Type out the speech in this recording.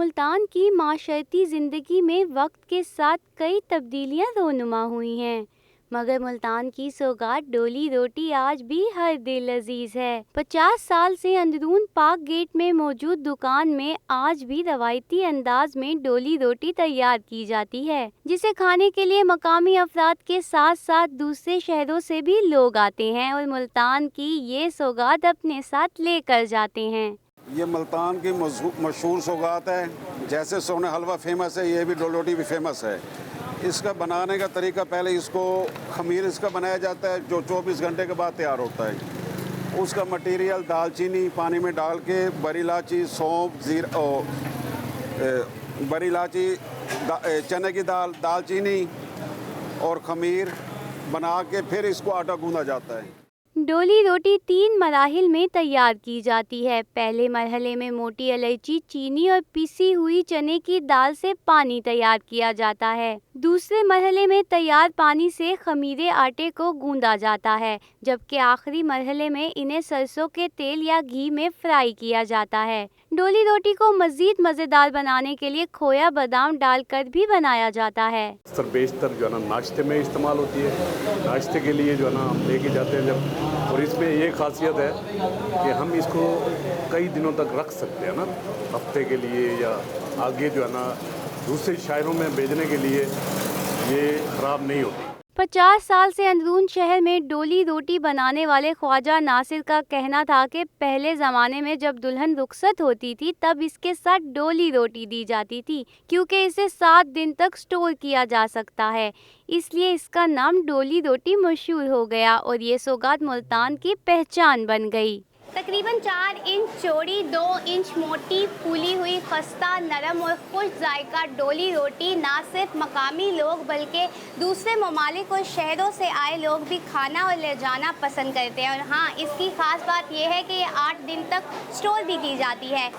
मुल्तान की माशरती ज़िंदगी में वक्त के साथ कई तब्दीलियां रोनुमा हुई हैं, मगर मुल्तान की सौगात डोली रोटी आज भी हर दिल अजीज़ है। 50 साल से अंदरून पाक गेट में मौजूद दुकान में आज भी रवायती अंदाज में डोली रोटी तैयार की जाती है, जिसे खाने के लिए मकामी अफराद के साथ साथ दूसरे शहरों से भी लोग आते हैं और मुल्तान की ये सौगात अपने साथ लेकर जाते हैं। ये मुल्तान की मशहूर सौगात है। जैसे सोने हलवा फेमस है, ये भी डोली रोटी भी फेमस है। इसका बनाने का तरीका, पहले इसको खमीर इसका बनाया जाता है जो 24 घंटे के बाद तैयार होता है। उसका मटेरियल दालचीनी पानी में डाल के, बड़ी इलायची, सौंफ, जीरा, बड़ी इलायची, चने की दाल, दालचीनी और खमीर बना के फिर इसको आटा गूंदा जाता है। डोली रोटी 3 मराहिल में तैयार की जाती है। पहले मरहले में मोटी इलायची, चीनी और पिसी हुई चने की दाल से पानी तैयार किया जाता है। दूसरे मरहले में तैयार पानी से खमीरे आटे को गूंदा जाता है, जबकि आखिरी मरहले में इन्हें सरसों के तेल या घी में फ्राई किया जाता है। डोली रोटी को मज़ीद मज़ेदार बनाने के लिए खोया बादाम डालकर भी बनाया जाता है। बेशतर जो है ना नाश्ते में इस्तेमाल होती है। नाश्ते के लिए जो है ना हम लेके जाते हैं जब, और इसमें ये खासियत है कि हम इसको कई दिनों तक रख सकते हैं ना, हफ्ते के लिए या आगे जो है ना दूसरे शहरों में भेजने के लिए ये ख़राब नहीं होती। 50 साल से अंदरून शहर में डोली रोटी बनाने वाले ख्वाजा नासिर का कहना था कि पहले ज़माने में जब दुल्हन रुखसत होती थी तब इसके साथ डोली रोटी दी जाती थी, क्योंकि इसे 7 दिन तक स्टोर किया जा सकता है। इसलिए इसका नाम डोली रोटी मशहूर हो गया और ये सौगात मुल्तान की पहचान बन गई। तकरीबन 4 इंच चौड़ी, 2 इंच मोटी, फूली हुई, खस्ता, नरम और खुश जायका डोली रोटी ना सिर्फ मकामी लोग बल्कि दूसरे ममालिक और शहरों से आए लोग भी खाना और ले जाना पसंद करते हैं। और हाँ, इसकी ख़ास बात यह है कि ये 8 दिन तक स्टोर भी की जाती है।